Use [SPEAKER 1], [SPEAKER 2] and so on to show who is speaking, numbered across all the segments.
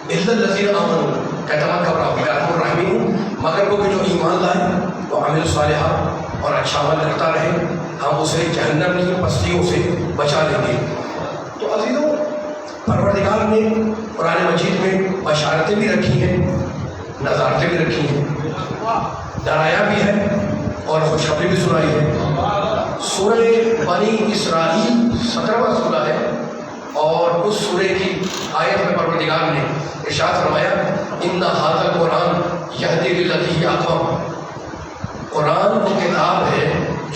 [SPEAKER 1] الا الذین آمنوا، کہتا میں گھبراؤ میں رحم الرحیم ہوں، مگر وہ کہ جو ایمان لائے وہ عامل الصالحات اور اچھا عمل کرتا رہے، ہم اسے جہنم کی پستیوں سے بچا لیں گے۔ تو عزیزوں، پروردگار نے قرآن مجید میں بشارتیں بھی رکھی ہیں، نظارتیں بھی رکھی ہیں، ڈرایا بھی ہے اور خوشخبری بھی سنائی ہے۔ سورہ بنی اسرائیل 17واں سورہ ہے، اور اس سورہ کی آیت میں پروردگار نے ارشاد فرمایا ان ھذا القرآن یہدی للتی ہی اقوم، قرآن وہ کتاب ہے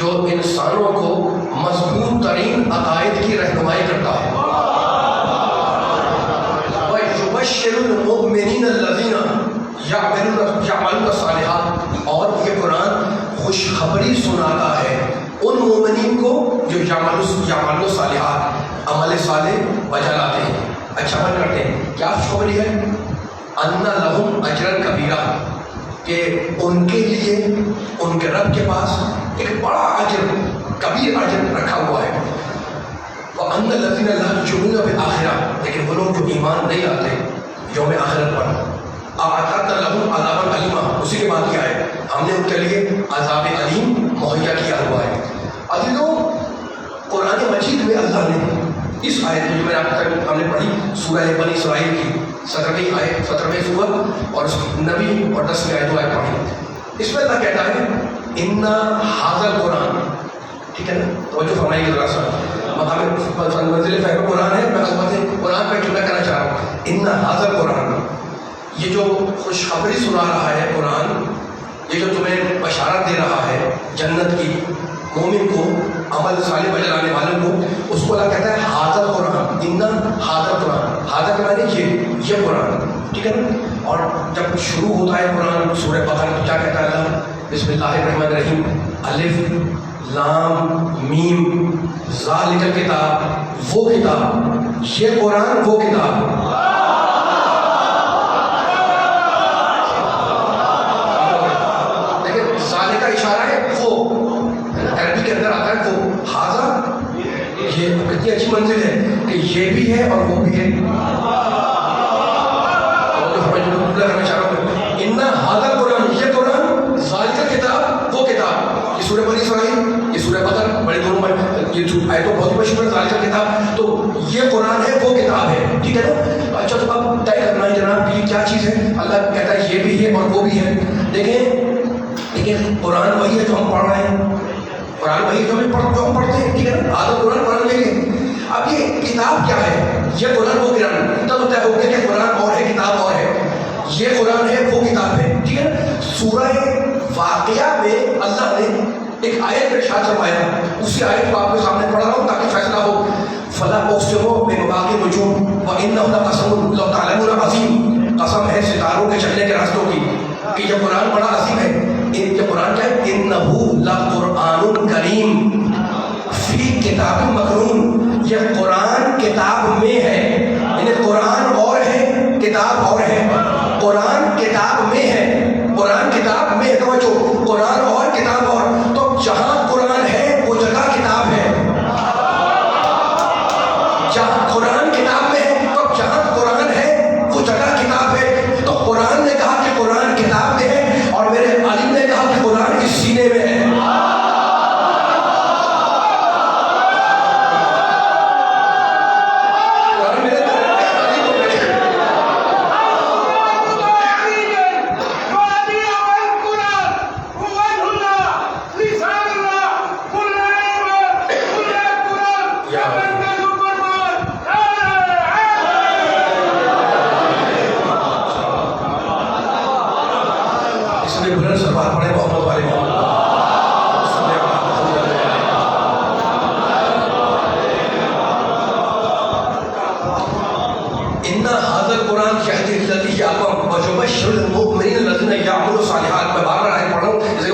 [SPEAKER 1] جو انسانوں کو مضبوط ترین عقائد کی رہنمائی کرتا ہے۔ وَيُبَشِّرُ الْمُؤْمِنِينَ الَّذِينَ يَعْمَلُونَ الصَّالِحَاتِ، اور یہ قرآن خوشخبری سناتا ہے ان مومنین کو جو یعملون الصالحات، عمل صالح بجا لاتے ہیں، اچھا عمل کرتے ہیں۔ کیا خوشخبری ہے؟ ان لہم اجرا کبیرا، کہ ان کے لیے ان کے رب کے پاس ایک بڑا اجر، کبیر اجر رکھا ہوا ہے۔ وَأَنَّ الَّذِينَ لَا يُؤْمِنُونَ بِالْآخِرَةِ، لیکن وہ لوگ جو ایمان نہیں لاتے یوم آخرت پر، أَعْتَدْنَا لَهُمْ عَذَابًا أَلِيمًا، اسی کے بعد کیا ہے؟ ہم نے ان کے لیے عذاب علیم مہیا کیا ہوا ہے۔ عزیزوں، قرآن مجید میں اللہ نے اس آیت میں جو میں آپ تک ہم نے پڑھی سورہ بنی اسرائیل کی 17ویں آیت، 17ویں سورہ، اور اس کی 9ویں اور 10ویں آیتوں آیت پڑھی، اس میں اللہ کہتا ہے ان ھذا القرآن، ٹھیک ہے نا، توجہ فرمائیے ذرا سا، مقام منزل فہم قرآن ہے، میں عظمت قرآن پہ جملہ کرنا چاہ رہا ہوں۔ ان ھذا القرآن، یہ جو خوشخبری سنا رہا ہے قرآن، یہ جو تمہیں بشارت دے رہا ہے جنت کی مومن کو، عمل صالح بجلانے والوں کو، اس کو اللہ کہتا ہے ھذا القرآن، ان ھذا القرآن، ھذا کے معنی یہ قرآن، ٹھیک ہے نا۔ اور جب شروع ہوتا ہے قرآن سورہ بقرہ تو کیا کہتا ہے اللہ؟ بسم اللہ الرحمن الرحیم، الف لام میم ذالک الکتاب، وہ کتاب، یہ قرآن وہ کتاب۔ ذالک کا اشارہ ہے وہ، عربی کے اندر آتا ہے وہ، ھذا، یہ کتنی اچھی منزل ہے کہ یہ بھی ہے اور وہ بھی ہے۔ ان ھذا القرآن، یہ قرآن، ذالک کتاب، وہ کتاب، یہ سورہ بنی اسرائیل، یہ سورہ بقرہ، بڑے دونوں میں یہ آیتوں بہت مشہور ہے، ذالک کتاب، تو یہ قرآن ہے وہ کتاب ہے، ٹھیک ہے نا۔ اچھا تو اب طے کرنا ہے جناب یہ کیا چیز ہے؟ اللہ کہتا ہے یہ بھی ہے اور وہ بھی ہے۔ دیکھیں قرآن وہی ہے جو ہم پڑھ رہے ہیں، قرآن وہی جو ہم پڑھتے ہیں، ٹھیک ہے نا، آدھا قرآن لے لیں۔ اب یہ کتاب کیا ہے؟ یہ قرآن وہ قرآن، تب طے ہو گیا کہ قرآن اور ہے کتاب اور ہے، یہ قرآن ہے وہ کتاب ہے، ٹھیک ہے نا۔ سورہ واقعہ میں اللہ نے ایک آیت میں ارشاد فرمایا، اسی آیت کو آپ کے سامنے پڑھ رہا ہوں تاکہ فیصلہ ہو۔ فلا اقسم بمواقع النجوم وانہ لقسم لو تعلمون عظیم، قسم ہے ستاروں کے چلنے کے راستوں کی کہ یہ قرآن بڑا عظیم ہے۔ یہ قرآن کیا ہے؟ انہ لقرآن کریم فی کتاب مکنون، یہ قرآن کتاب میں ہے، یعنی قرآن اور ہے کتاب اور ہے، قرآن کتاب میں ہے، قرآن کتاب میں ہے، توجہ، قرآن اور کتاب اور، تو جہاں قرآن ہے وہ جگہ کتاب ہے، جہاں قرآن کتاب میں ہے تو جہاں قرآن ہے وہ جگہ کتاب ہے۔ تو قرآن نے کہا کہ قرآن کتاب میں ہے اور میرے عالم نے کہا کہ قرآن اس سینے میں ہے۔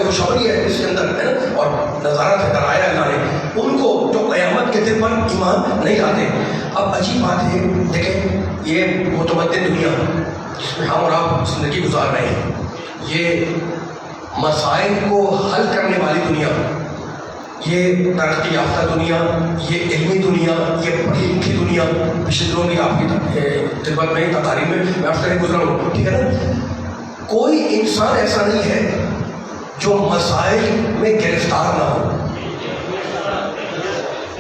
[SPEAKER 1] خوشخبری ہے اس کے اندر ہے نا، اور نظارت ہے، کرایا اللہ نے ان کو جو قیامت کے دن پر ایمان نہیں لاتے۔ اب عجیب بات ہے، دیکھیں یہ متمدن دنیا جس میں ہم اور آپ زندگی گزار رہے ہیں، یہ مسائل کو حل کرنے والی دنیا، یہ ترقی یافتہ دنیا، یہ علمی دنیا، یہ پڑھی لکھی دنیا، پچھلے دنوں میں آپ کی خدمت میں تقاریر میں آپ سے گزرا ہوں، ٹھیک ہے نا. کوئی انسان ایسا نہیں ہے جو مسائل میں گرفتار نہ ہو.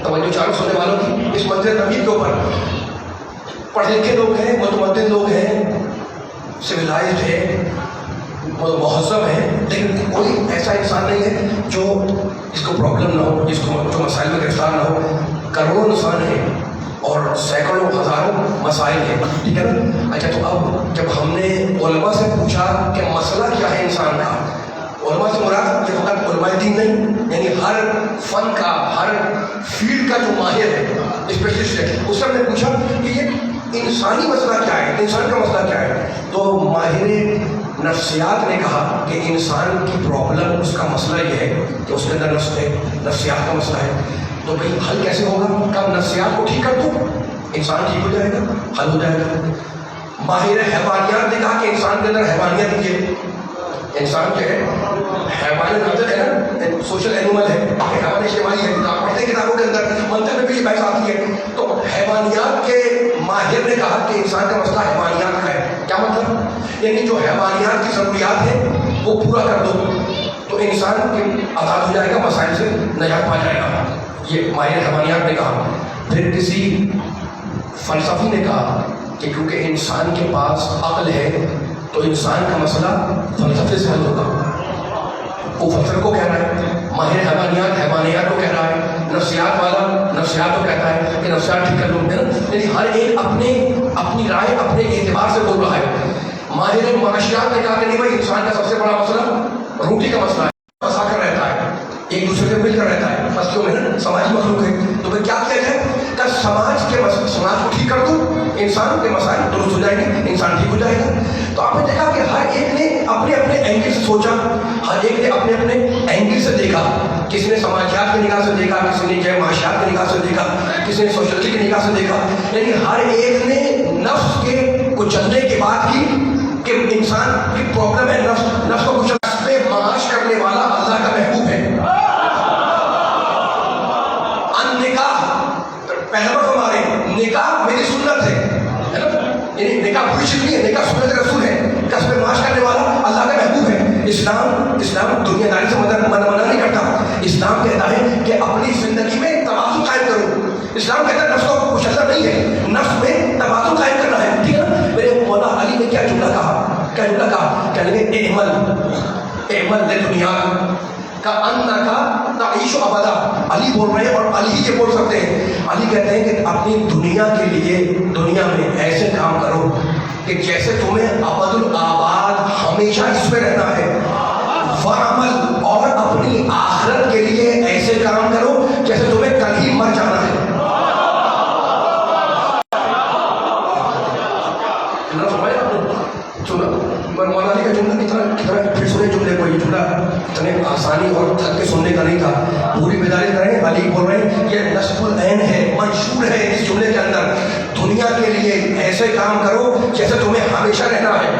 [SPEAKER 1] توجہ چاروں سننے والوں کی اس منظر نبی کے اوپر پڑھے لکھے لوگ ہیں، متمدن لوگ ہیں، سویلائزڈ ہیں، مہذب ہیں، لیکن کوئی ایسا انسان نہیں ہے جو اس کو پرابلم نہ ہو، جس کو جو مسائل میں گرفتار نہ ہو. کروڑوں انسان ہیں اور سینکڑوں ہزاروں مسائل ہیں، ٹھیک ہے نا. اچھا، تو اب جب ہم نے علماء سے پوچھا کہ مسئلہ کیا ہے انسان کا، علماء سے مراد کہ فقط علماء دین نہیں، یعنی ہر فن کا، ہر فیلڈ کا جو ماہر ہے، اسپیشلسٹ ہے، اس سے ہم نے پوچھا کہ یہ انسانی مسئلہ کیا ہے، انسان کا مسئلہ کیا ہے. تو ماہر نفسیات نے کہا کہ انسان کی پرابلم، اس کا مسئلہ یہ ہے کہ اس کے اندر نفس ہے، نفسیات کا مسئلہ ہے. تو بھائی حل کیسے ہوگا؟ کب نفسیات کو ٹھیک کر دو انسان ٹھیک ہو جائے گا، حل ہو جائے گا. ماہر حیوانیات نے کہا کہ انسان کے اندر حیوانیت نہیں ہے، انسان جو ہے حیوانیت ہے نا، سوشل اینیمل ہے، حیوان اجتماعی ہے. آپ پڑھتے ہیں کتابوں کے اندر، منطق میں بھی یہ بحث آتی ہے. تو حیوانیات کے ماہر نے کہا کہ انسان کا مسئلہ حیوانیات کا ہے. کیا مطلب؟ یعنی جو حیوانیات کی ضروریات ہیں وہ پورا کر دو تو انسان آزاد ہو جائے گا، مسائل سے نجات پا جائے گا. یہ ماہر حیوانیات نے کہا. پھر کسی فلسفی نے کہا کہ کیونکہ انسان کے پاس عقل ہے تو انسان کا مسئلہ فلسفے سے حل ہوگا. وہ فلسفے کو کہہ رہا ہے، ماہر حیوانیات کو کہہ رہا ہے، نفسیات والا نفسیات کو کہتا ہے کہ نفسیات ٹھیک کر لو. یعنی ہر ایک اپنی رائے اپنے اعتبار سے بول رہا ہے. ماہر معاشیات نے کہا کہ نہیں بھائی، انسان کا سب سے بڑا مسئلہ روٹی کا مسئلہ ہے، پھنسا کر رہتا ہے، ایک دوسرے سے مل کر رہتا ہے، بستیوں میں نا سماجی مخلوق ہے. تو پھر کیا کیا جائے کہ سماج کو ٹھیک کر دو، انسان کے مسائل درست ہو جائیں گے، انسان ٹھیک ہو جائے گا. تو آپ نے دیکھا کہ ہر ایک نے اپنے اپنے اینگل سے سوچا، ہر ایک نے اپنے اپنے اینگل سے دیکھا. کسی نے سماجیات کی نگاہ سے دیکھا، کسی نے معاشیات کی نگاہ سے دیکھا، کسی نے سوشلٹی کی نگاہ سے دیکھا. یعنی ہر ایک نے نفس کے کچلنے کی بات کی کہ انسان کی پرابلم ہے نفس کو کچل پہ معاش کرنے والا اللہ کا محبوب ہے. پہلا بار ہمارے نکاح میری سنت ہے، یعنی نکاح بری چیز نہیں ہے، نکاح سنت رسول ہے. کس پہ معاش کرنے والا اللہ کا محبوب ہے. اسلام دنیا داری سے منع نہیں کرتا. اسلام کہتا ہے کہ اپنی زندگی میں توازن قائم کرو. اسلام کہتا ہے نفس کو کچلنا نہیں ہے، نفس میں توازن قائم کرنا ہے، ٹھیک ہے. میرے مولا علی نے کیا جملہ کہا، کہنے لگے اعمل لدنیا کا انکا تعیش ابدا. علی بول رہے ہیں اور علی ہی یہ بول سکتے ہیں. علی کہتے ہیں کہ اپنی دنیا کے لیے دنیا میں ایسے کام کرو کہ جیسے تمہیں ابد الآباد ہمیشہ اس میں رہنا ہے. وعمل، اور اپنی آخرت کے لیے ایسے کام کرو جیسے تمہیں کل ہی مر جانا ہے. مولانا علی کا جملہ کتنا پھر سنے جملے کو، یہ جملہ اتنے آسانی اور تھک کے سننے کا نہیں تھا. پوری بیداری کریں. علی بول رہے ہیں یہ نصب العین ہے، منشور ہے اس جملے کے اندر. دنیا کے لیے ایسے کام کرو جیسے تمہیں ہمیشہ رہنا ہے.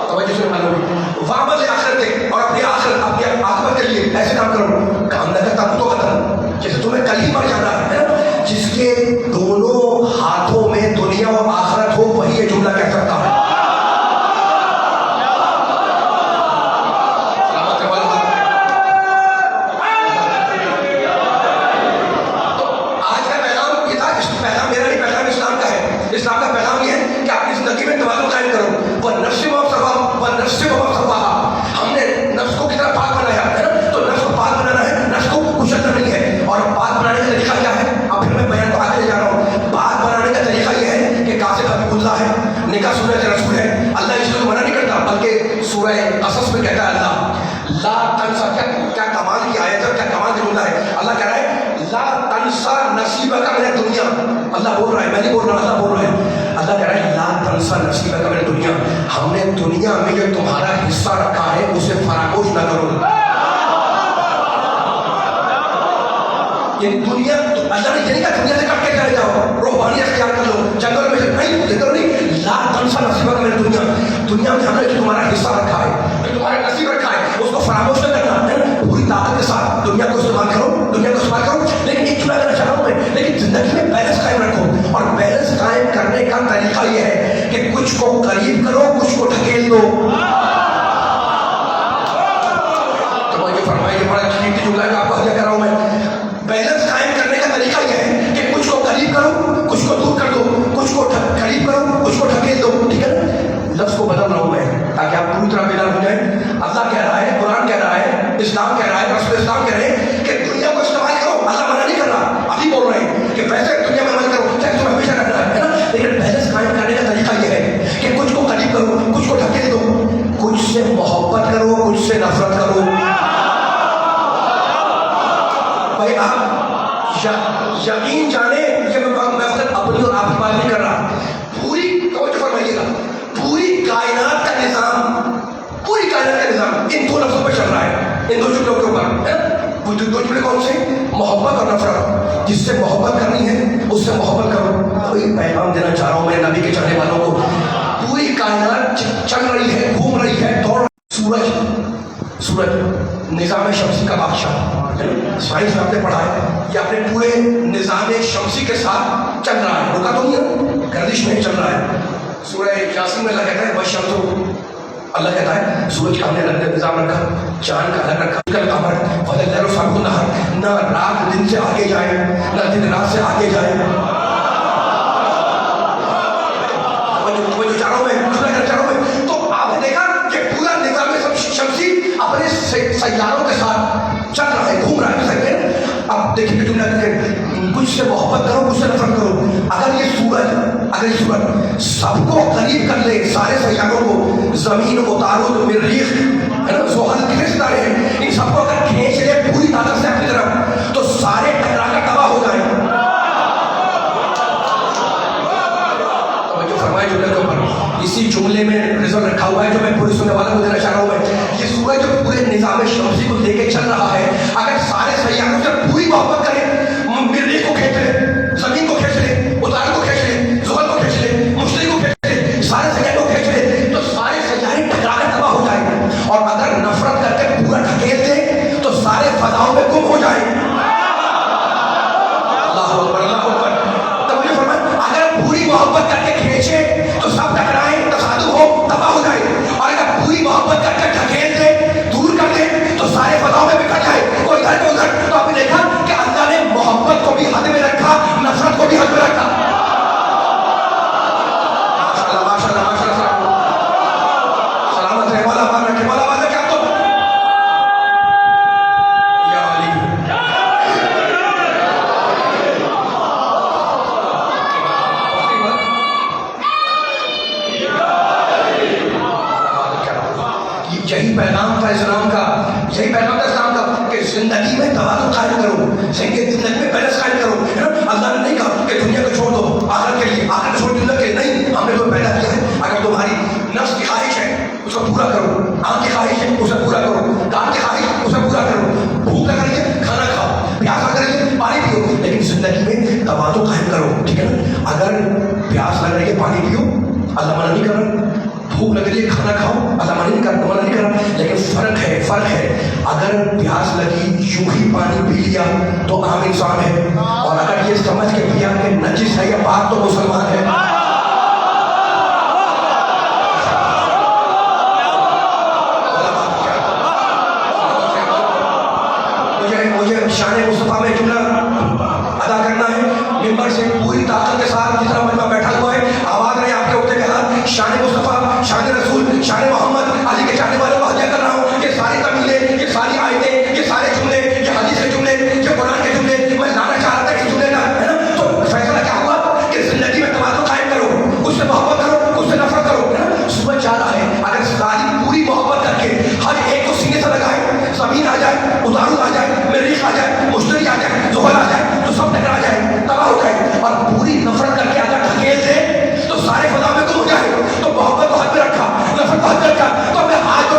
[SPEAKER 1] توجہ سے معلوم وعمل آخرت، اور اپنی آخرت کے لیے ایسے کام کرو کام نہ کرتا تو ختم، جیسے تمہیں کل ہی مر جانا ہے نا. جس کے دونوں ہاتھوں میں دنیا اور آخرت ہو وہی یہ جملہ کہہ سکتا ہے. اسلام کا پیغام یہ ہے کہ اپنی زندگی میں توازن قائم کرو. ہم نے نفس کو کتنا پاک بنایا ہے نا، تو نفس کو پاک بنانا ہے، نفس کو کچلنا نہیں ہے. اور پاک بنانے کا طریقہ کیا ہے؟ اب پھر میں بیان آگے لے جا رہا ہوں. پاک بنانے کا طریقہ یہ ہے کہ قاصد حبیب اللہ ہے، نکاح سنت رسول ہے. اللہ اس کو منع نہیں کرتا، بلکہ سورہ قصص میں کہتا ہے اللہ لا تنسا. کیا کمال کی آیت ہے، کیا کمال کی جملہ ہے. اللہ کہہ رہا ہے لا تنسا نصیبک من الدنیا. اللہ بول رہا ہے، میں نہیں بول رہا، اللہ بول رہا ہے. اللہ کہہ رہا ہے لا تنسا نصیبک من الدنیا. ہم نے دنیا میں جو تمہارا حصہ رکھا ہے اسے فراموش نہ کرو. یعنی دنیا اللہ نے یہ نہیں کہا دنیا سے کٹ کے چلے جاؤ، روحانی اختیار کر لو، جنگل میں سے نہیں. لا تنسا نصیبک من الدنیا. دنیا میں ہم نے جو تمہارا حصہ رکھا ہے، جو تمہارا نصیب رکھا ہے، اس کو فراموش نہ کرنا. پوری طاقت کے ساتھ دنیا کو استعمال کرو قریب کرو, کچھ کو ڈھکیل دو. تو یہ فرمائیے, بڑا قیمتی جملہ ہے, آپ کو حاضر کر رہا ہوں میں. بیلنس قائم کرنے کا طریقہ یہ ہے کہ کچھ کو قریب کرو, کچھ کو دور کر دو, کچھ کو قریب کرو, کچھ کو ڈھکیل دو. ٹھیک ہے نا, لفظ کو بدل رہا ہوں میں تاکہ آپ پوری طرح بیدار ہو جائیں. اللہ کہہ رہا ہے, قرآن کہہ رہا ہے, اسلام کہہ رہا ہے, رسول اسلام کہہ رہے ہیں کہ دنیا کو استعمال کرو. اللہ منع نہیں کر رہا, ابھی بول رہے ہیں کہ پیسے دنیا میں عمل کرو, چاہے تمہیں ہمیشہ رہنا ہے نا, لیکن بیلنس قائم کرنے کا طریقہ یہ ہے کہ کچھ کو قریب کرو, کچھ کو ڈھکیل دو, کچھ سے محبت کرو, کچھ سے نفرت کرو. بھائی آپ یقین جانے, یہ میں اپنی اور آپ کی بات نہیں کر رہا, پوری توجہ فرمائیے گا, پوری کائنات کا نظام ان دو لفظوں پہ چل رہا ہے, ان دو جملوں کے اوپر. وہ دو جملے کون سے؟ محبت اور نفرت. جس سے محبت کرنی ہے اس سے محبت کرو. کوئی پیغام دینا چاہ رہا ہوں میں نبی کے چاہنے والوں کو. پوری کائنات چل رہی ہے, گھوم رہی ہے, دوڑ. سورج نظام شمسی کا بادشاہ, سائنس میں آپ نے پڑھا ہے, یہ اپنے پورے نظام شمسی کے ساتھ چل رہا ہے, رکا تو نہیں ہے, گردش میں چل رہا ہے. سورہ یاسین میں اللہ کہتا ہے بشمس, اللہ کہتا ہے سورج کا ہم نے الگ نظام رکھا, چاند کا الگ رکھا, قمر فضل و سابق النہار, نہ رات دن سے آگے جائے, نہ دن رات سے آگے جائے. وہ جو چاہ رہا ہوں میں, تو آپ نے دیکھا کہ پورا نظام شمسی اپنے سیاروں کے ساتھ چل رہا ہے, گھوم رہا ہے. اب دیکھیں کہ جملہ کچھ سے محبت کرو, کچھ سے نفرت کرو. اگر یہ سورج سب کو قریب کر لے, سارے سیاروں کو, زمین کو, تاروں, مریخ ہے نا, زحل, کتنے ستارے ہیں, ان سب کو اگر کھینچ لے پوری طاقت سے اپنی طرف, تو سارے ٹکرا کر تباہ ہو جائیں. توجہ فرمائے جملے کے اوپر, اسی جملے میں رزلٹ رکھا ہوا ہے جو میں پوری سننے والوں کو دینا چاہ رہا ہوں میں. یہ سورج جو پورے نظام شمسی کو لے کے چل رہا ہے, اگر سارے سیاروں سے پوری محبت کرے, مریخ کو کھینچ لے, زمین کو کھینچ لے, اتار کو کھینچ لے, زحل کو کھینچ لے, مشتری کو کھینچ لے, سارے سیاروں کو کھینچ لے, تو سارے سیارے ٹکرا کر تباہ ہو جائیں. اور اگر نفرت کر کے پورا ڈھکیل دے تو سارے فضاؤں میں گم ہو جائیں. اللہ اکبر, اللہ اکبر. توجہ فرمائیں, اگر پوری محبت کر کے کھینچے تو سب ٹکرائیں, تصادم ہو, تباہ ہو جائے. اور اگر پوری محبت کر کے ڈھکیل دے, دور کر دے, تو سارے فضاؤں میں بکھر جائے, کوئی ادھر کو ادھر. تو آپ نے دیکھا کہ اللہ نے محبت کو بھی حد میں رکھا, نفرت کو بھی حد میں رکھا. یہی پیغام تھا اسلام کا, کہ زندگی میں توازن قائم کرو, زندگی میں بیلنس قائم کرو. اللہ نے نہیں کہا کہ دنیا کو چھوڑ دو آخرت کے لیے, آخرت چھوڑ دو دنیا کے لیے, نہیں. ہم نے تمہیں پیدا کیا ہے, اگر تمہاری نفس کی خواہش ہے اس کو پورا کرو, آنکھ کی خواہش ہے اسے پورا کرو, کان کی خواہش اسے پورا کرو, بھوک لگ رہی ہے کھانا کھاؤ, پیاس لگ رہی ہے پانی پیو, لیکن زندگی میں توازن قائم کرو. ٹھیک ہے نا, اگر پیاس لگ رہی ہے پانی پیو, اللہ منع نہیں کر رہا. بھوک لگ رہی ہے کھانا کھاؤ, اللہ منع نہیں کر رہا. لیکن فرق ہے. اگر پیاس لگی یوں ہی پانی پی لیا تو عام انسان ہے, اور اگر یہ سمجھ کے پیا کہ نجس ہے یا پاک تو مسلمان ہے. مجھے شان مصطفیٰ میں جملہ ادا کرنا ہے, ممبر سے پوری طاقت کے ساتھ, جتنا مجمع بیٹھا ہوا ہے, آواز رہے آپ کے ہوتے کے ہاتھ, شان مصطفیٰ, شان رسول, شان محمد علی کے چاہنے والوں کو ہدیہ کر رہا ہوں. یہ ساری تمیلیں, یہ ساری آیتیں, یہ سارے جملے, یہ حدیث کے جملے, یہ قرآن کے جملے میں لانا چاہ رہا تھا اس جملے کا, ہے نا. تو فیصلہ کیا ہوا کہ زندگی میں توازن قائم کرو, اس سے محبت کرو, اس سے نفرت کرو, ہے نا. صبح چاہ رہا ہے اگر ساری پوری محبت کر کے ہر ایک کو سینے سے لگائے, زمین آ جائے, اتارو آ جائے, مریخ آ جائے, مشتری آ جائے, زحل آ جائے, تو سب ٹکرا جائے, تباہ ہو جائے. اور پوری نفرت کر کے اگر ڈھکیل دے تو سارے فضا میں گم ہو جائے. تو محبت کو حد میں رکھا, نفرت کو حد میں رکھا. تو ہمیں ہاتھ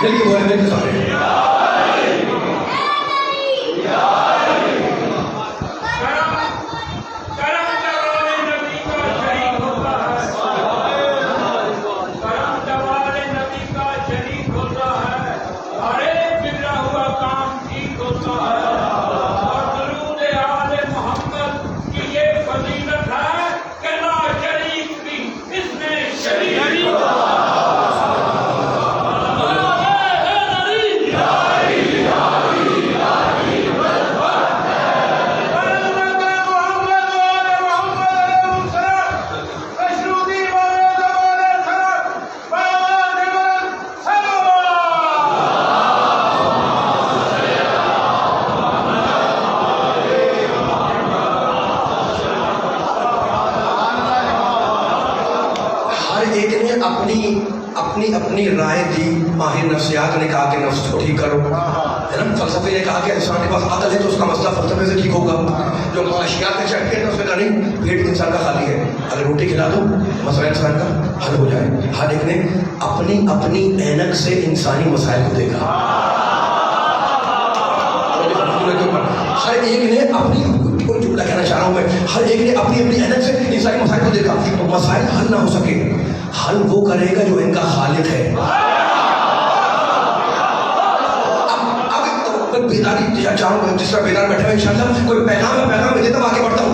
[SPEAKER 1] چلیے بولے میرے سامنے اپنی رائے دی. ماہر نفسیات نے کہا کہ نفس کو ٹھیک کرو, ہے نا. فلسفے نے کہا کہ انسان کے پاس عقل ہے تو اس کا مسئلہ فلسفے سے ٹھیک ہوگا. جو معاشیات کے چیمپئن اس نے کہا نہیں, پیٹ انسان کا خالی ہے, اگر روٹی کھلا دو مسئلہ انسان کا حل ہو جائے. ہر ایک نے اپنی اینک سے انسانی مسائل کو دیکھا. ہر ایک نے اپنی, کوئی جملہ کہنا چاہ رہا ہوں میں, ہر ایک نے اپنی اینک سے انسانی مسائل کو دیکھا. تو مسائل حل نہ ہو سکے, حل وہ کرے گا جو ان کا خالق ہے. اب بیداری چاہوں, جس طرح بیدار بیٹھے ہوئے انشاءاللہ کوئی پیغام دیتا ہوں, آگے بڑھتا ہوں.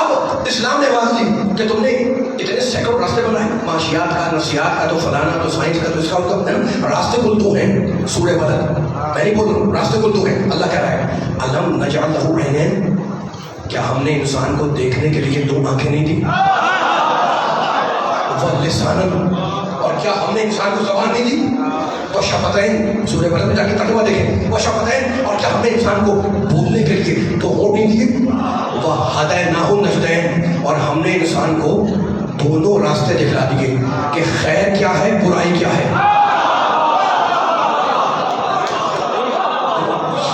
[SPEAKER 1] اب اسلام نے آواز دی کہ تم نے اتنے سینکڑوں راستے بنائے, معاشیات کا, نفسیات کا, تو فلانا, تو سائنس کا, تو اس کا, راستے کل تو ہیں. سورہ بلد میں نہیں بول رہا ہوں, راستے کل تو ہیں. اللہ کہہ رہا ہے الم نجعل لہ عینین, کیا ہم نے انسان کو دیکھنے کے لیے دو آنکھیں نہیں دی؟ لسانن, اور کیا ہم نے انسان کو زبان نہیں دی؟ وشفتین, سورہ بلد میں جا کے ترجمہ دیکھیں, وشفتین, اور کیا ہم نے انسان کو بولنے کے لیے تو ہونٹ نہیں دیے؟ وہدیناہ النجدین, اور ہم نے انسان کو دونوں راستے دکھلا دیے کہ خیر کیا ہے, برائی کیا ہے.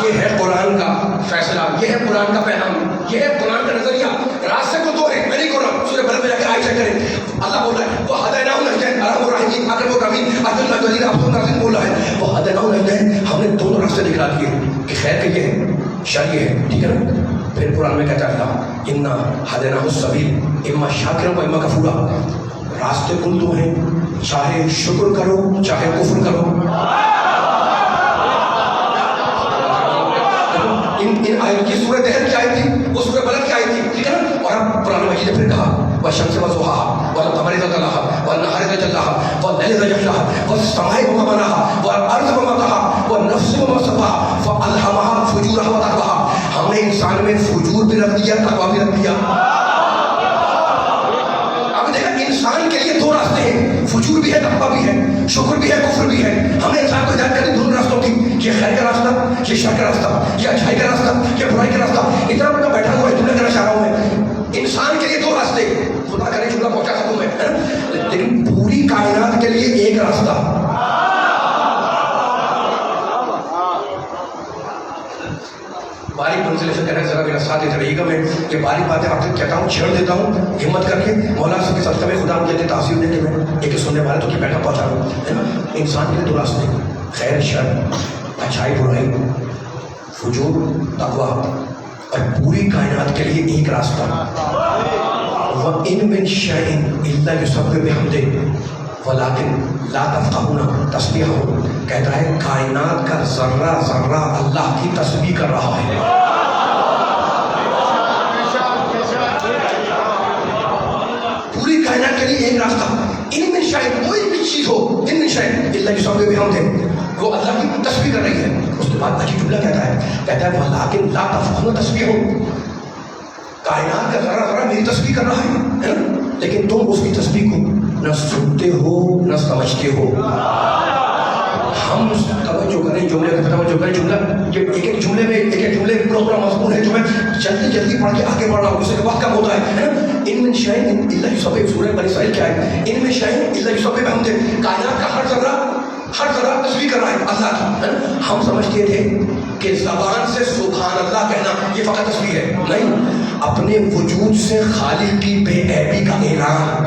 [SPEAKER 1] یہ ہے قرآن کا فیصلہ, یہ ہے قرآن کا پیغام, یہ ہے قرآن کا نظریہ. راستے کو دو ہے, میں نہیں کہہ رہا ہوں, سورہ بلد میں جا کے آئے چیک کریں. اللہ بول رہا ہے وہ ہدیناہ النجدین, ارحم الراحمین, اکرم الراحمین, اجل الجلیل, افضل الناظرین بول رہا ہے وہ ہدیناہ النجدین, ہم نے دونوں راستے دکھلا دیے کہ خیر کہ یہ ہے, شر یہ ہے. ٹھیک ہے نا. پھر قرآن میں کہتا ہے اللہ انا ہدیناہ السبیل اما شاکرا و اما کفورا, راستے کل دو ہیں, چاہے شکر کرو چاہے کفر کرو. ان آیت کی سورہ دہر کی آیت تھی, وہ سورہ بلد کی آیت تھی. ٹھیک ہے نا. اور اب قرآن مجید نے پھر کہا والشمس وضحاها والقمر اذا تلاها والنهار اذا جلاها والليل اذا يغشاها والسماء وما بناها والارض وما طحاها والنفس وما سواها فالهمها فجورها وتقواها. ہم نے انسان میں فجور بھی رکھ دیا, تقوی بھی رکھ دیا. اب دیکھا انسان کے لیے دو راستے ہیں, فجور بھی ہے, تقوی بھی ہے, شکر بھی ہے, کفر بھی ہے. ہم نے انسان کو ہدایت کر دی دونوں راستوں کی, یہ خیر کا راستہ, یہ شر کا راستہ, یہ اچھائی کا راستہ, یہ برائی کا راستہ. اتنا بڑا بیٹھا ہوا ہے, جملہ کہنا چاہ رہا ہوں میں, انسان کے لیے دو راستے, خدا کرے جملہ پہنچا سکوں میں, لیکن پوری کائنات کے لیے ایک راستہ. باریک ٹرانسلیشن کہنا ذرا میرا ساتھ دیتے رہیے گا. میں یہ باریک باتیں آپ سے کہتا ہوں, چھیڑ دیتا ہوں ہمت کر کے. مولانا صاحب کے ساتھ کبھی خدا مجھے تاثیر دے کہ میں ایک سننے والے تو کہ بیٹھا پہنچا رہا ہوں. انسان کے لیے دو راستے, خیر شر, اچھائی برائی, فجور تقوی, اور پوری کائنات کے لیے ایک راستہ. وَإِن مِّن شَيْءٍ إِلَّا يُسَبِّحُ بِحَمْدِهِ وَلَٰكِن لَا تَفْقَهُونَ تَسْبِيحَهُ. کہتا ہے کائنات کا ذرہ ذرہ اللہ کی تسبیح کر رہا ہے. پوری کائنات کے لیے ایک راستہ. ان میں شاید کوئی بھی چیز ہو, ان میں شاید اللہ يُسَبِّحُ بِحَمْدِهِ, وہ اللہ کی تسبیح کر رہی ہے. اس کے بعد عجیب جملہ کہتا ہے وَلَٰكِن لَا تَفْقَهُونَ تَسْبِيحَهُ, کائنات کا ذرہ ذرہ میری تسبیح کر رہا ہے, لیکن تم اس کی تسبیح کو نہ سنتے ہو نہ سمجھتے ہو. ہم توجہ کریں جملے کا, توجہ کریں جملہ, ایک ایک جملے میں ایک ایک جملے پورا مضمون ہے جو میں جلدی جلدی پڑھ کے آگے بڑھ رہا ہوں, اس سے وقت کم ہوتا ہے. ان میں شاید اللہ یسبح, سورہ بنی اسرائیل کیا ہے, ان میں شاید اللہ یسبح بحمدہ, کائنات کا ہر ذرہ تسبیح کر رہا ہے اللہ کی. ہم سمجھتے تھے کہ زبان سے سبحان اللہ کہنا یہ فقط تسبیح ہے, نہیں, اپنے وجود سے خالق کی بے عیبی کا اعلان.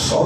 [SPEAKER 1] 100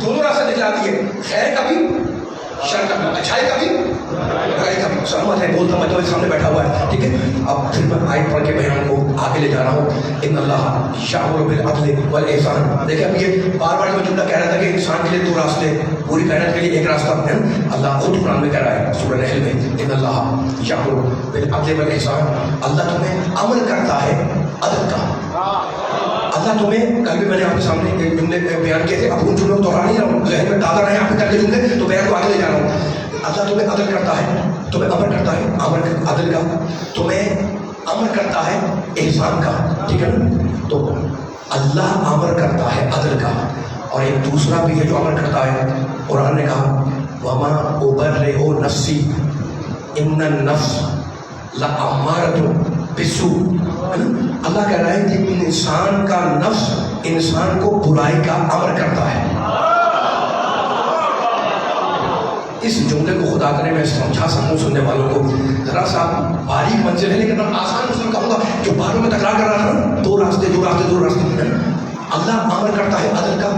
[SPEAKER 1] دونوں راستے دکھلا دیے، خیر کا بھی شر کا بھی، اچھائی کا بھی برائی کا بھی. سلامت ہے بولتا میں تو سامنے بیٹھا ہوا ہے، ٹھیک ہے. اب پھر میں آیت پڑھ کے بیان کو آگے لے جا رہا ہوں. ان اللہ یأمر بالعدل والاحسان. دیکھیں اب یہ بار بار میں جملہ کہہ رہا تھا کہ انسان کے لیے دو راستے، پوری کائنات کے لیے ایک راستہ ہے. اللہ خود قرآن میں کہہ رہا ہے سورہ نحل میں، ان اللہ یأمر بالعدل والاحسان. اللہ تمہیں امر کرتا ہے عدل کا. اللہ تمہیں، کل بھی میں نے آپ کے سامنے ایک جملے بیان کیے تھے، اب ان جملوں کو دوہرا نہیں رہا ہوں، ذہن میں تازہ رہے آپ کے کل کے جملے، تو بیان کو آگے لے جا رہا ہوں. اللہ تمہیں عدل کرتا ہے، تمہیں امر کرتا ہے امر عدل کا، تمہیں امر کرتا ہے احسان کا، ٹھیک ہے نا. تو اللہ امر کرتا ہے عدل کا، اور ایک دوسرا بھی ہے جو امر کرتا ہے. قرآن نے کہا وما ابرئ نفسی ان النفس لامارۃ بالسوء. اللہ کہہ رہا ہے کہ انسان کا نفس انسان کو برائی کا امر کرتا ہے. اس جملے کو خدا کرے میں سمجھا سکوں سننے والوں کو. ذرا سا باریک منزل ہے لیکن میں آسان منزل کہوں گا. جو باروں میں تکرار کر رہا تھا، دو راستے دو راستے دو راستے. اللہ امر کرتا ہے عدل کا،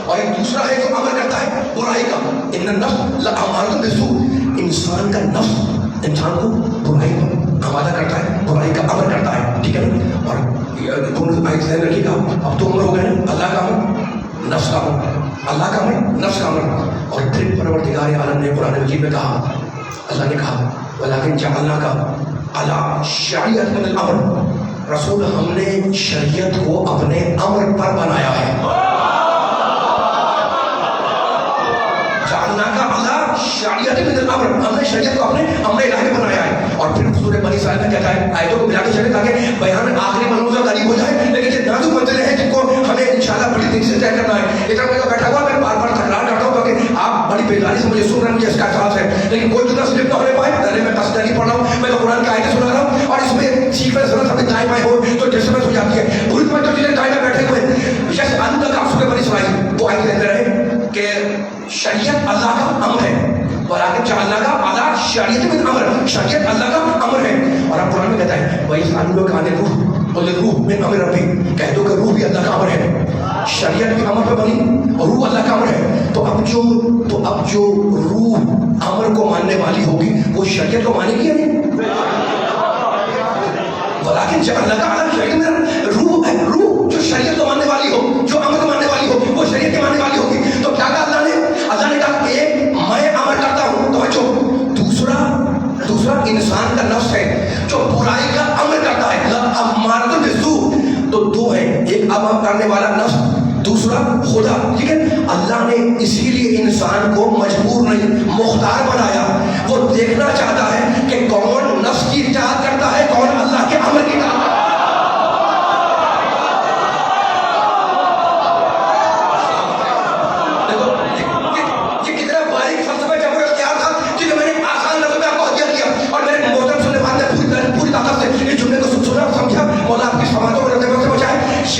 [SPEAKER 1] اور ایک دوسرا ہے جو امر کرتا ہے برائی کا. ان النفس لامارۃ بالسوء. انسان کا نفس انسان کو برائی کا آمادہ کرتا ہے، برائی کا امر کرتا ہے، ٹھیک ہے نا. اور دونوں آیت ذہن رکھیے گا. اب تو امر ہو گئے نا، اللہ کا امر، نفس کا امر. اللہ کا امر، نفس کا امر. اور پھر پروردگار عالم نے قرآن مجید میں کہا، اللہ نے کہا ولیکن جعلناک علی شریعۃ من الامر. رسول ہم نے شریعت کو اپنے امر پر بنایا ہے. جعلناک علی شریعۃ من الامر. ہم نے شریعت کو اپنے امر الہی بنایا ہے. اور پھر سورہ بنی اسرائیل میں کہتا ہے، آیتوں کو ملا کے چلے تاکہ بیان آخری ملحوظہ قریب ہو جائے. لیکن یہ نازک منزلیں ہیں جن کو ہمیں انشاءاللہ بڑی دل سے طے کرنا ہے. ادھر میں تو بیٹھا ہوا میں بار بار تکرار کرتا ہوں تاکہ آپ بڑی بیداری سے مجھے سن رہے ہیں، مجھے اس کا احساس ہے. لیکن کوئی جملہ سلپ نہ ہونے پائے. پہلے میں قصد نہیں پڑھ رہا ہوں، میں تو قرآن کی آیتیں سنا رہا ہوں، اور اس میں سیکوینس ذرا سب دائیں بائیں ہو تو ڈسٹربنس ہو جاتی ہے. پوری طرح جو چیزیں دائیں بیٹھے ہوئے جیسے ان تک آپ سورہ بنی اسرائیل وہ آیت کے اندر ہے کہ شریعت اللہ کا امر ہے. ولیکن جعلناک علی شریعۃ من الامر. شریعت اللہ کا امر ہے. اور اب قرآن میں کہتا ہے وَيَسْأَلُونَكَ عَنِ الرُّوحِ قُلِ الرُّوحُ مِنْ أَمْرِ رَبِّي. کہہ دو کہ روح بھی اللہ کا امر ہے. شریعت بھی امر پہ بنی اور روح اللہ کا امر ہے. تو اب جو روح امر کو ماننے والی ہوگی وہ شریعت کو مانے گی یا نہیں؟ ولیکن جعلناک علی شریعۃ من الامر. روح جو شریعت کو ماننے والی ہو، جو امر کو ماننے والی ہو، وہ شریعت کے ماننے والی ہوگی. تو کیا کہا اللہ نے کہا ایک میں امر کرتا ہوں، توجہ. دوسرا انسان کا نفس ہے جو برائی کا امر کرتا ہے، لامارۃ بالسوء. تو دو ہے، ایک امر کرنے والا نفس، دوسرا خدا، ٹھیک ہے. اللہ نے اسی لیے انسان کو مجبور نہیں مختار بنایا. وہ دیکھنا چاہتا ہے کہ کون نفس کی اطاعت کرتا ہے، کون اللہ کے امر کی اطاعت کرتا ہے.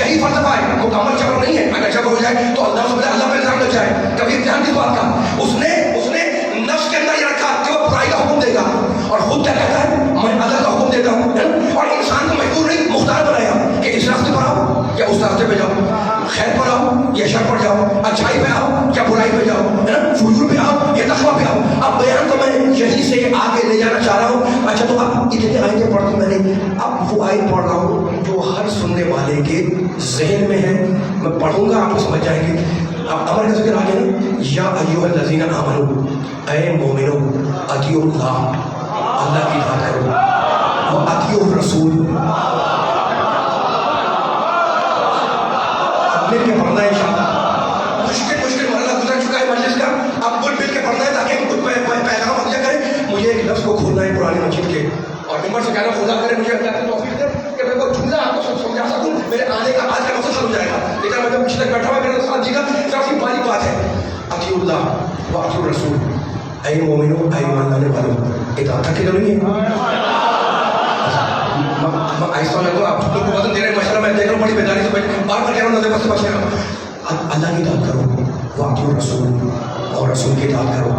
[SPEAKER 1] یہی فلسفہ ہے، مکمل جبر نہیں ہے. اگر جبر ہو جائے تو اللہ پہ الزام لگ جائے. کبھی امتحان کس بات کا؟ اس نے نفس کے اندر یہ رکھا کہ وہ برائی کا حکم دے گا، اور خود کیا کہتا ہے میں اللہ کا حکم دیتا ہوں. اور انسان کو مجبور نہیں مختار بنایا کہ اس راستے پر آؤ یا اس راستے پہ جاؤ، خیر پر آؤ یا شر پر جاؤ، اچھائی پہ آؤ یا برائی پہ جاؤ، فجور پہ آؤ یا تقویٰ پہ آؤ. اب بیان کو میں یہیں سے آگے لے جانا چاہ رہا ہوں. اچھا تو اب اتنے آیتیں پڑھی میں نے، اب وہ آیت پڑھ رہا ہوں جو ہر سننے والے کے ذہن میں ہے. میں پڑھوں گا آپ کو سمجھ جائیں گے. اب امر کا ذکر آگے نا، یا ایھا الذین آمنوا، اے مومنو اطیعوا اللہ، اللہ کی اطاعت کرو، واطیعوا الرسول. مل کے پڑھنا ہے انشاءاللہ. مشکل مرحلہ گزر چکا ہے مجلس کا، اب مل کے پڑھنا ہے تاکہ ہم خود پیغام عطیہ کریں. مجھے ایک لفظ کو کھولنا ہے قرآن مجید کے، اور ممبر سے کہنا خدا کرے مجھے اللہ کی توفیق دے کہ میں کوئی جملہ آپ کو سمجھا سکوں. میرے آنے کا آج کا مقصد حل ہو جائے گا. لیکن میں جب پیچھے تک بیٹھا ہوا میرے ساتھ جی کا کافی باری بات ہے. اطیعوا اللہ واطیعوا الرسول. اے مومنو، اے ایمان لانے والوں، اطاعت کی ضروری ہے. میں آہستہ لگوں، آپ لوگ کو وزن دے رہے ہیں ماشاءاللہ. میں دیکھ رہا ہوں بڑی بیداری سے بار بار کہہ رہا ہوں نظر سے بچے رہا. اللہ کی اطاعت کرو، واطیعوا الرسول، اور رسول کی اطاعت کرو.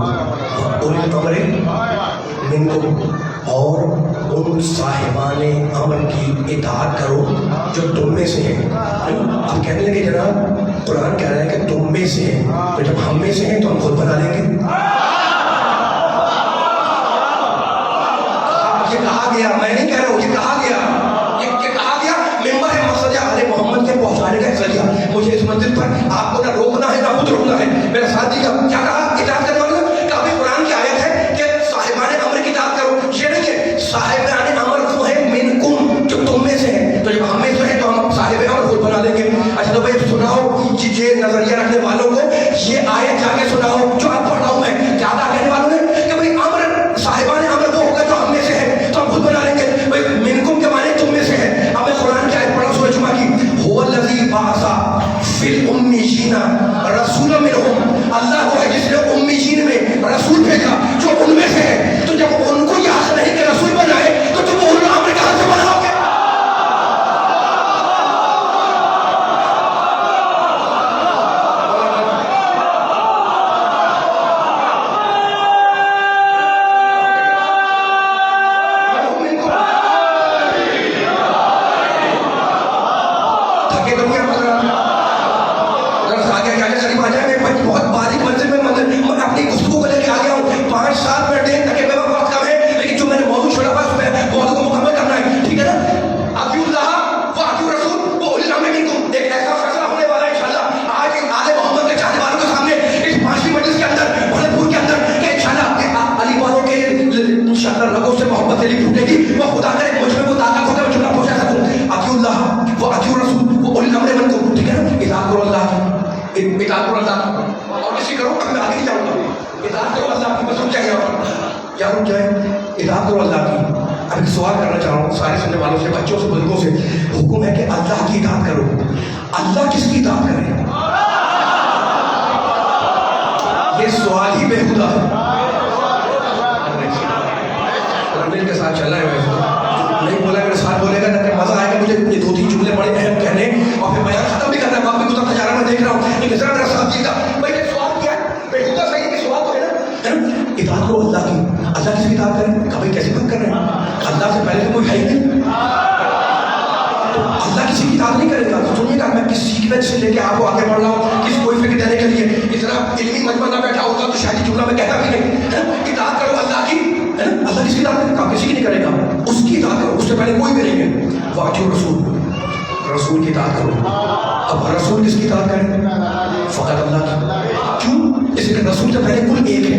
[SPEAKER 1] اولی الامر منکم، اور ان صاحبان صاحبان امر کی اطاعت کرو جو تم میں سے ہیں. اب کہنے لگے جناب قرآن کہہ رہا ہے کہ تم میں سے ہیں، تو جب ہم میں سے ہیں تو ہم خود بنا لیں گے. یہ کہا گیا، میں نہیں کہہ رہا ہوں، یہ کہا گیا، یہ کہا گیا. ممبر ہے مسجد آل محمد کے پہنچانے کا ایک ذریعہ. مجھے اس منزل پر آپ کو نہ روکنا ہے نہ خود روکنا ہے. میرا ساتھی کا کیا کہا؟ اطاعت کرنے والا کہ ابھی قرآن کی آیت ہے کہ صاحبان امر کی اطاعت کرو. یہ نہیں ہے صاحبان امر وہ ہے منکم جو تم میں سے ہیں، تو جب ہم میں سے ہیں تو ہم صاحب امر خود بنا لیں گے. اچھا تو بھائی سناؤ یہ نظریہ رکھنے والوں کو یہ آیت جا کے سناؤ جو اب پڑھ رہا ہوں میں. کیا کہنے والوں نے کہ بھائی امر صاحبان امر وہ ہوگا جو ہم میں سے ہے تو ہم خود بنا لیں گے. بھائی منکم کے معنی تم میں سے ہے. اب میں قرآن کی آیت پڑھا سورہ جمعہ کی، هو الذی بعث فی الامیین رسولا منہم. اللہ وہ ہے جس نے امیین میں رسول بھیجا جو ان میں سے ہے. تو جب ان کو یہ حق نہیں کہ رسول بنائے تو تم اولو الامر کہاں سے بناؤ گے؟ رگوں سے محبت دلی پھوٹے گی. وہ خدا کرے مجھ میں وہ طاقت ہو کہ میں جملہ پہنچا سکوں. اطیعوا اللہ و اطیعوا الرسول و اولی الامر منکم. ٹھیک ہے نا؟ اطاعت کرو اللہ کی، اطاعت کرو اللہ کی اور کسی کرو. اب میں آگے نہیں جاؤں گا. اطاعت کرو اللہ کی. بس رک جائے یا رک جائے. اطاعت کرو اللہ کی. اب ایک سوال کرنا چاہ رہا ہوں سارے سننے والوں سے، بچوں سے، بزرگوں سے. حکم ہے کہ اللہ کی اطاعت کرو. اللہ کس کی اطاعت کرے؟ یہ سوال ہی بےہودہ ہے. مل کے ساتھ چل رہا ہے. نہیں بولا میرے ساتھ بولے گا تاکہ مزہ آئے گا. مجھے یہ دو تین جملے بڑے اہم کہنے اور پھر بیان ختم بھی کرنا ہے. باقی گزرتا جا رہا میں دیکھ رہا ہوں کہ ذرا میرا ساتھ دیے گا. بھائی یہ سوال کیا ہے؟ بےہودہ صحیح ہے کہ سوال تو ہے نا. اطاعت کرو اللہ کی. اللہ کس کی اطاعت کریں؟ کبھی کیسی بات کر رہے ہیں؟ اللہ سے پہلے تو کوئی ہے ہی نہیں. تو اللہ کسی کی اطاعت نہیں کرے گا. سنیے گا میں کس سیکوینس سے لے کے آپ کو آگے بڑھ رہا ہوں، کس کوئی فکر دینے کے لیے. اتنا علمی مجمع نہ بیٹھا ہوتا تو شاید جملہ میں کہتا بھی نہیں. اطاعت کرو اللہ کی. اللہ کس کی اطاعت کرے گا؟ کسی کی نہیں کرے گا. اس کی اطاعت کرو. اس سے پہلے کوئی بھی نہیں ہے. واطیعوا الرسول، رسول کی اطاعت کرو. اب رسول کس کی اطاعت کرے؟ فقط اللہ کی. کیوں؟ اس لیے کہ رسول سے پہلے کل ایک ہے.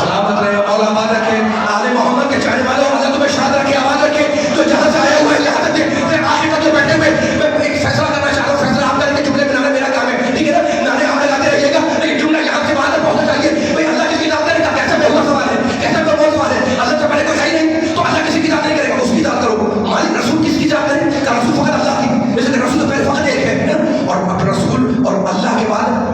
[SPEAKER 1] سلامت رہے، مولا آباد رکھے. آل محمد کے چاہنے والوں اللہ تمہیں شاد رکھے، آباد رکھے. جو جہاں سے آئے ہوئے یہاں تک آخر تک جو بیٹھے ہوئے. میں ایک فیصلہ کرنا چاہ رہا ہوں. فیصلہ آپ کر کے جملے بنانا میرا کام ہے. ٹھیک ہے نا؟ نانے آپ لگاتے رہیے گا لیکن جملہ یہاں سے وہاں تک پہنچنا چاہیے. بھائی اللہ کس کی اطاعت کرے گا؟ کیسا بے سوال ہے، کیسا بے سوال ہے. اللہ سے پہلے کوئی ہے ہی نہیں تو اللہ کسی کی اطاعت نہیں کرے گا. اس کی اطاعت کرو. مالک رسول کس کی اطاعت کرے؟ رسول فقط اللہ کی. جیسے کہ رسول سے پہلے فقط ایک ہے اور رسول اور اللہ کے بعد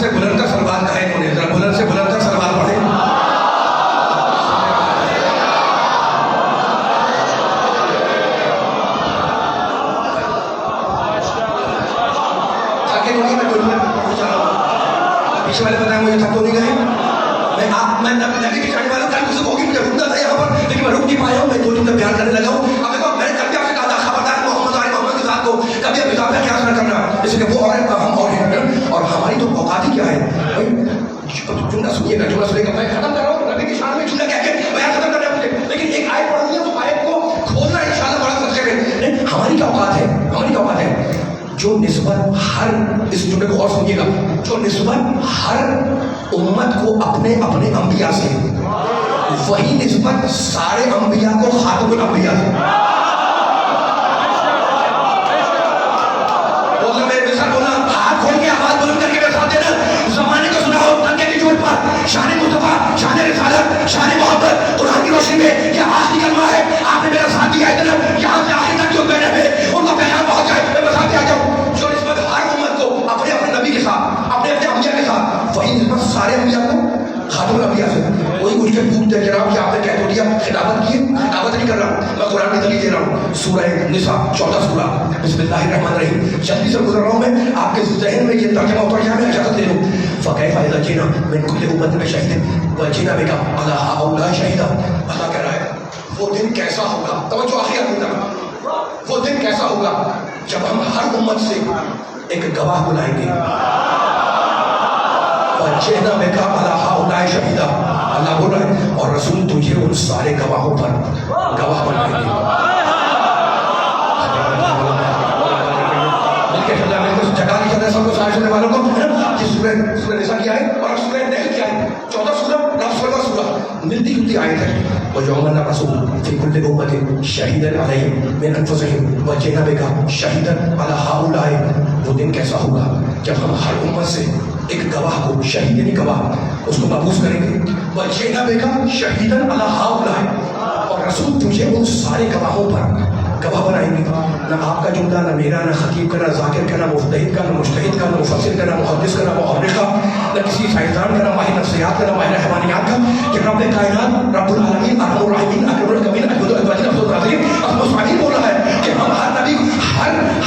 [SPEAKER 1] سے بلند تر سلوات کہے انہیں ذرا بلند سے بلند تر سلوات پڑھے. پیچھے والے بتائیں مجھے تھک تو نہیں گئے. میں نبی کے چاہنے والوں کل مجھ سے کہو کہ مجھے رکنا تھا یہاں پر لیکن میں رک نہیں پایا ہوں. میں 2 دن تک بیان کرنے لگا ہوں. اب دیکھو میں نے کبھی آپ سے کہا تھا خبردار محمد علی محمد کے ساتھ کو کبھی اب اضافہ کیا اثر کرنا جیسے کہ وہ اور ہم اور ہیں اور ہماری تو اوقات ہی کیا ہے. جملہ سنیے گا جملہ سنیے گا. میں ختم کر رہا ہوں نبی کی شان میں جملہ کہہ کے بیان ختم کرنا ہے مجھے لیکن ایک آیت پڑھنی ہے. تو آیت کو کھولنا ہے انشاءاللہ بڑا سبجیکٹ ہے. ہماری کیا اوقات ہے ہماری کیا اوقات ہے جو نسبت ہر اس جملے کو اور سنیے گا جو نسبت ہر امت کو اپنے اپنے انبیاء سے وہی نسبت سارے انبیاء کو خاتم الانبیاء سے. بولنا میرے مثال بولنا ہاتھ کھول کے آواز بلند کر کے میرے ساتھ دینا. زمانے کو سنا ہو تنکے کی چوٹ پر شان مصطفیٰ شان رسالت شان محبت قرآن کی روشنی میں یہ آخری کلمہ ہے. آپ نے میرا ساتھ دیا ادھر یہاں سے آخر تک جو بیٹھے ہوئے ان کا پیغام پہنچ جائے. میں بتاتے آ جاؤں جو نسبت ہر امت کو اپنے اپنے نبی کے ساتھ اپنے اپنے انبیاء کے ساتھ وہی نسبت سارے انبیاء کو خاتم الانبیاء سے. وہی اٹھ کے پوچھتے جناب کہ آپ نے کہہ تو دیا خطابت کی خطابت نہیں کر رہا میں قرآن کی دلیل دے رہا ہوں. سورہ نساء 14 سورہ بسم اللہ الرحمن الرحیم. جلدی سے گزر رہا ہوں میں آپ کے ذہن میں یہ ترجمہ اتر جائے میں اجازت لے لوں. فکیف اذا جئنا من کل امت بشہید وجئنا بک علی ہؤلاء شہیدا. اللہ کہہ رہا ہے وہ دن کیسا ہوگا. توجہ آخری آدمی تک وہ دن کیسا ہوگا جب ہم ہر امت سے ایک گواہ بلائیں گے. وجئنا بک علی ہؤلاء شہیدا. اللہ بول رہا ہے اور رسول تجھے ان سارے گواہوں پر گواہ بنائیں گے. جگہ نہیں چاہتا سب کو سارے سننے والوں کو کہ سورہ نساء کیا ہے اور سورہ نحل کیا ہے. 14 سورہ 16 سورہ ملتی جلتی آیت ہے. وَجَعَلْنَا الرَّسُولَ فِي كُلِّ أُمَّةٍ شَهِيدًا عَلَيْهِمْ مِنْ أَنفُسِهِمْ وَجِئْنَا بِكَ شَهِيدًا عَلَى هَؤُلَاءِ. وہ دن کیسا ہوگا جب ہم ہر امت سے ایک گواہ کو شہید یعنی گواہ اس کو مبعوث کریں گے. وَجِئْنَا بِكَ شَهِيدًا عَلَى هَؤُلَاءِ اور رسول تجھے ان سارے گواہوں پر گواہ بنائیں گے. نہ آپ کا جملہ نہ میرا نہ خطیب کا نہ ذاکر کا نہ مجتہد کا نہ مجتہد کا نہ مفسر کا نہ محدث کا نہ مؤرخ کا نہ کسی سائنسدان کا نہ ماہر نفسیات کا نہ ماہر حیوانیات کا کہ رب کائنات رب العالمین ارحم الراحمین اکرم الاکرمین اجود الاجودین افضل الناظرین اسماء الصالحین بول رہا ہے کہ ہم ہر نبی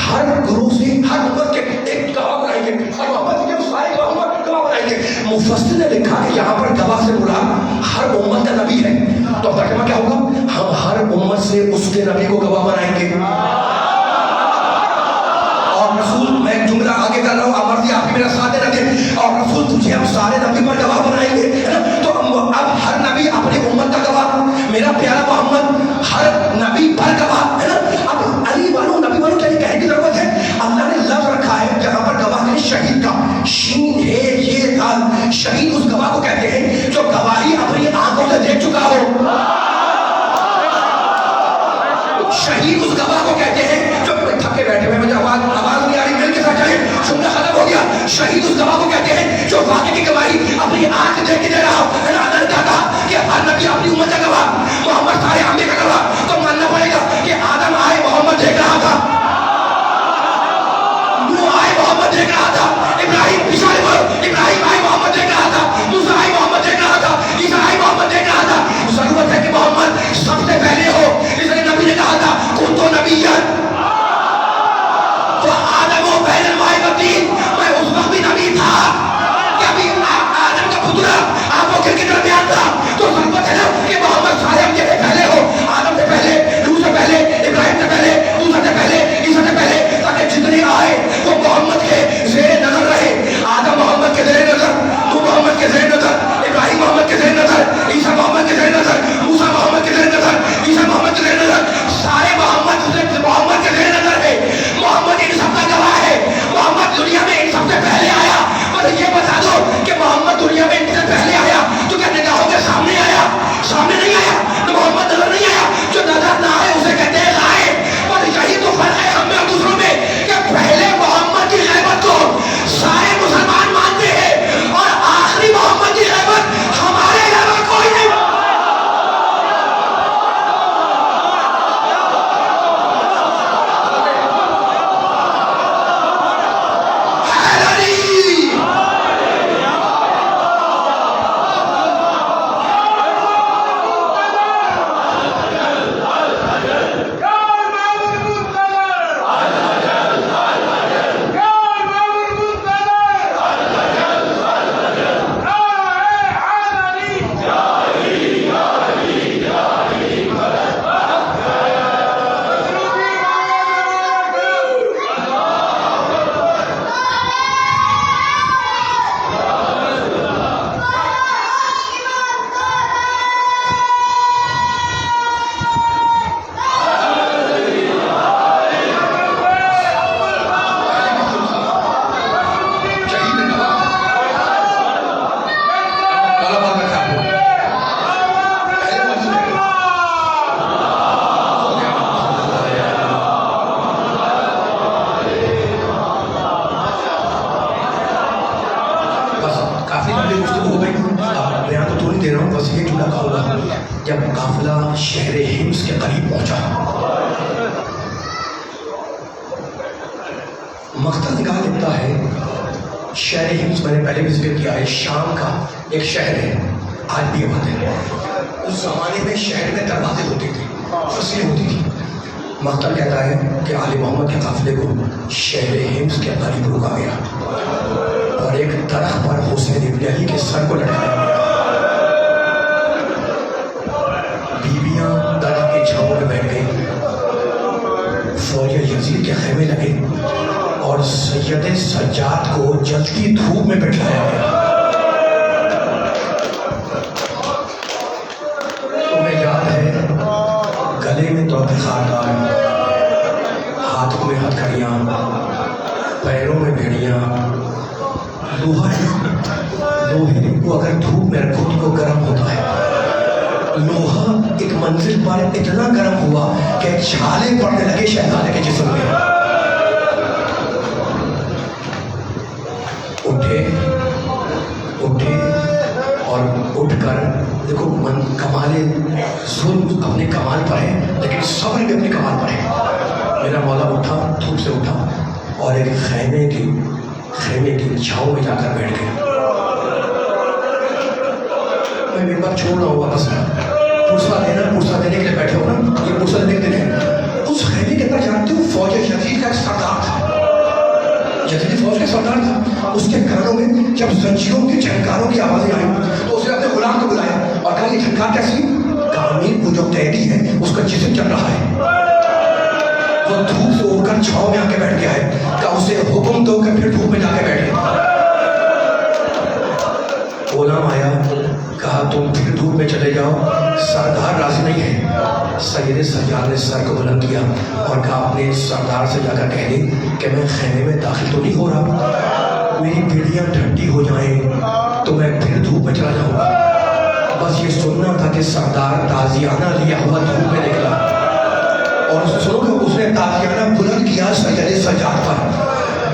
[SPEAKER 1] ہر گروہ سے ہر امت کے ایک گواہ بنائیں گے. ہر امت کے سارے گواہوں پر گواہ بنائیں گے. مفسر نے لکھا کہ یہاں پر گواہ سے مراد ہر امت کا نبی ہے. تو ترجمہ کیا ہوگا ہم ہر امت سے اس کے نبی کو گواہ بنائیں گے. اور رسول میں جملہ آگے کر رہا ہوں امرضی آپ میرا ساتھ دینا کہ اور رسول تجھے ہم سارے نبی پر گواہ بنائیں گے. تو اب ہر نبی اپنی امت کا گواہ. میرا پیارا محمد ہر نبی پر گواہ ہے نا. اب علی والوں نبی والوں کیا یہ کہنے کی ضرورت ہے. اللہ نے لفظ رکھا ہے جہاں پر گواہ کے شہید کا شین ہے یہ دال. شہید اس گواہ کو کہتے ہیں جو گواہی اپنی آنکھوں سے دیکھ چکا ہو. شہید اس گواہ کو کہتے ہیں جو تھکے بیٹھے ہوئے مجھے آواز نہیں آ رہی مل کے ساتھ چلے جملہ ختم ہو گیا. شہید اس گواہ کو کہتے ہیں جو واقعے کی گواہی اپنی آنکھ سے دیکھ کے دے رہا ہو. اللہ نے کہا کہ ہر نبی اپنی امت کا گواہ محمد سارے انبیاء کا گواہ. تو ماننا پڑے گا کہ آدم آئے محمد دیکھ رہا تھا نوح آئے محمد دیکھ رہا تھا ابراہیم ابراہیم آئے محمد دیکھ رہا تھا موسیٰ آئے محمد دیکھ رہا تھا عیسیٰ آئے محمد دیکھ رہا تھا. ضرورت ہے کہ محمد سب سے پہلے ہو. اس لیے نبی نے کہا تھا کنتُ نبیًّا وآدم بین الماء والطین. میں اس وقت بھی نبی تھا کہ ابھی آدم کا پترا آپ کو کے درمیان تھا. تو ضرورت ہے نا کہ محمد سارے انبیاء سے پہلے ہو. آدم سے پہلے نوح سے پہلے ابراہیم سے پہلے موسیٰ سے پہلے عیسیٰ سے پہلے تاکہ جتنے آئے وہ محمد کے زیر نظر رہے. آدم محمد کے زیر نظر نوح محمد کے زیر نظر ابراہیم محمد کے زیر نظر عیسیٰ محمد کے زیر نظر موسیٰ محمد کے زیر نظر عیسیٰ محمد کے زیر نظر سارے محمد کے زیر نظر ہے. محمد ان سب کا گواہ ہے. محمد دنیا میں ان سب سے پہلے آیا. بس یہ بتا دو کہ محمد دنیا میں ان سے پہلے آیا تو کیا بس یہ جملہ کہوں گا، جب قافلہ شہر حمص کے قریب پہنچا، مقتل نگاہ لکھتا ہے شہر حمص، میں نے پہلے بھی ذکر کیا ہے، شام کا ایک شہر ہے، آج بھی بات ہے۔ اس زمانے میں شہر میں دروازے ہوتے تھے، فصلیں ہوتی تھی۔ مقتل کہتا ہے کہ آل محمد کے قافلے کو شہر حمص کے قریب روکا گیا اور ایک درخت پر حسین ابن علی کے سر کو لٹکایا گیا۔ بیویاں درخت کی چھاؤں میں بیٹھ گئی، فوج یزید کے خیمے لگے اور سید سجاد کو جلتی دھوپ میں بٹھایا گیا۔ تمہیں یاد ہے گلے میں توقع خاردار، ہاتھوں میں ہتھکڑیاں، پیروں میں بیڑیاں، لوہے کو اگر دھوپ میں رکھو تو وہ گرم ہوتا ہے۔ لوہا ایک منزل پر اتنا گرم ہوا کہ چھالے پڑنے لگے شہزادے کے جسم میں۔ اٹھے اور اٹھ کر دیکھو کمال ظلم اپنے کمال پر ہے، لیکن صبر بھی اپنے کمال پر ہے۔ میرا مولا اٹھا، دھوپ سے اٹھا اور ایک خیمے کی چھاؤں میں جا کر بیٹھ گیا۔ میں ممبر چھوڑ رہا ہوں واپس، پرسہ دینے کے لیے بیٹھے ہو نا، یہ پرسہ دینے کے لیے اس خیمے کے اندر جانتے ہو فوج یزید کا ایک سردار تھا، یزیدی فوج کا سردار تھا۔ اس کے کانوں میں جب زنجیروں کی جھنکاروں کی آوازیں آئی تو اس نے اپنے غلام کو بلایا اور کہا یہ جھنکار کیسی؟ کامل وہ جو قیدی ہے اس کا جسم چل رہا ہے، وہ دھوپ سے اڑ کر چھاؤں میں آ کے بیٹھ گیا ہے، کہا اسے حکم دو کہ پھر دھوپ میں جا کے بیٹھے۔ غلام آیا، کہا تم پھر دھوپ میں چلے جاؤ، سردار راضی نہیں ہے۔ سید سجاد نے سر کو بلند کیا اور کہا اپنے سردار سے جا کر کہہ دے کہ میں خیمے میں داخل تو نہیں ہو رہا، میری بیڑیاں ٹھنڈی ہو جائیں تو میں پھر دھوپ میں چلا جاؤں گا۔ بس یہ سننا تھا کہ سردار تازیانہ لیا ہوا دھوپ میں نکلا اور سنو کہ اس نے تازیانہ بلند کیا سید سجاد پر۔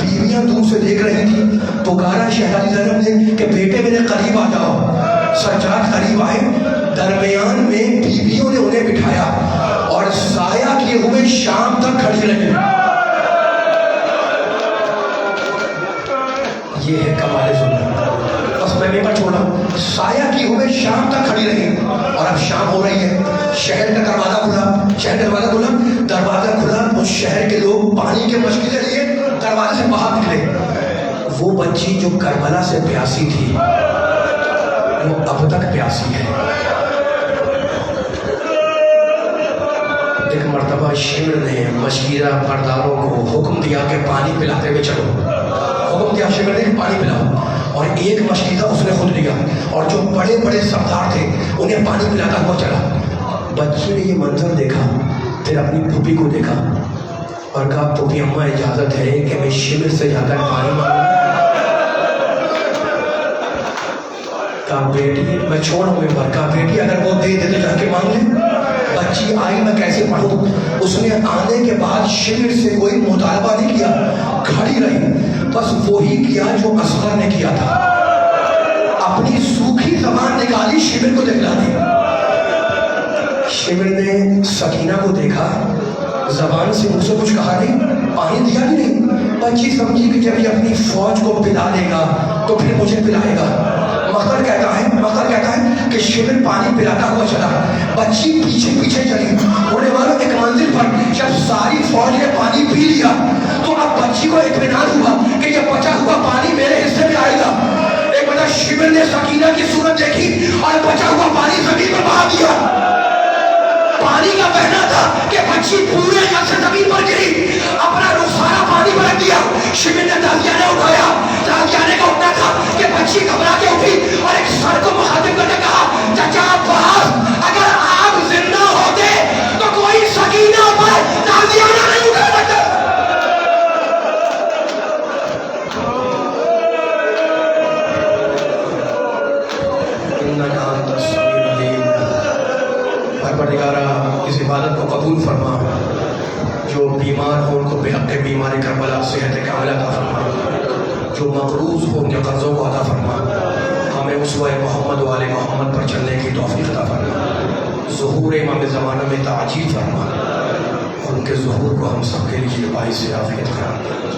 [SPEAKER 1] بیویاں دور سے دیکھ رہی تھی، پکارا شہزادی زینب نے کہ بیٹے میرے قریب آ جاؤ۔ سجاد قریب آئے، درمیان میں بیویوں نے انہیں بٹھایا اور سایہ کیے ہوئے شام تک کھڑی رہی۔ یہ ہے کمال ظلم۔ بس میں ممبر چھوڑا، سایہ کیے ہوئے شام تک کھڑی رہی اور اب شام ہو رہی ہے۔ شہر کا دروازہ کھلا، دروازہ کھلا اور شہر کے لوگ پانی کے مشکلیں لیے دروازے سے باہر نکلے۔ وہ بچی جو کربلا سے پیاسی تھی وہ اب تک پیاسی ہے۔ ایک مرتبہ شمر نے مشکیرہ پرداروں کو حکم دیا کہ پانی پلاتے ہوئے چلو، حکم دیا شمر نے پانی پلاؤ، اور ایک مشکیزہ اس نے خود لیا اور جو بڑے بڑے سردار تھے انہیں پانی پلاتا ہوا چلا۔ بچی نے یہ منظر دیکھا، پھر اپنی پھوپھی کو دیکھا اور کہا پھوپھی اماں اجازت ہے کہ میں شمر سے جا کر پانی مانگوں؟ کہا بیٹی میں چھوڑوں ممبر، کہا بیٹی اگر وہ دے دے تو جا کے مانگ لے۔ بچی آئی میں کیسے پڑھوں؟ اس نے آنے کے بعد شمر سے کوئی مطالبہ نہیں کیا، کھڑی رہی، بس وہی کیا جو اصغر نے کیا تھا، اپنی سوکھی زبان نکالی شمر کو دکھلا دی۔ شمر نے سکینہ کو دیکھا، زبان سے مجھ سے کچھ کہا نہیں، پانی دیا بھی نہیں۔ بچی سمجھی کہ جب یہ اپنی فوج کو پلا دے گا تو پھر مجھے پلائے گا۔ مقتل کہتا ہے کہ شمر پانی پلاتا ہوا چلا، بچی پیچھے پیچھے چلی۔ ہونے والوں ایک منزل پر جب ساری فوج نے پانی پی لیا تو اب بچی کو اطمینان ہوا کہ یہ بچا ہوا پانی میرے حصے میں آئے گا۔ ایک بڑا شمر نے سکینہ کی صورت دیکھی اور بچا ہوا پانی زمین پر بہا دیا۔ پانی کا بہنا تھا کہ بچی پورے قد سے زمین پر گری، اپنا رخسارا پانی میں رکھ دیا۔ شمر نے تازیانہ اٹھایا، تازیانہ کا اٹھنا تھا کہ بچی گھبرا کے اٹھی اور ایک سر کو مخاطب کرنے کہا چچا عباس اگر آپ زندہ ہوتے تو کوئی سکینہ پر تازیانہ نہیں اٹھا سکتا۔ پروردگارا اس عبادت کو قبول فرما، جو بیمار ہوں ان کو بحق بیماری کربلا صحت کاملہ عطا فرما، جو مقروض ہوں ان کے قرضوں کو عطا فرما، ہمیں اسوہ محمد و آل محمد پر چلنے کی توفیق عطا فرما، ظہور امام زمانہ میں تعجیل فرما، اور ان کے ظہور کو ہم سب کے لیے باعث عافیت قرار دے۔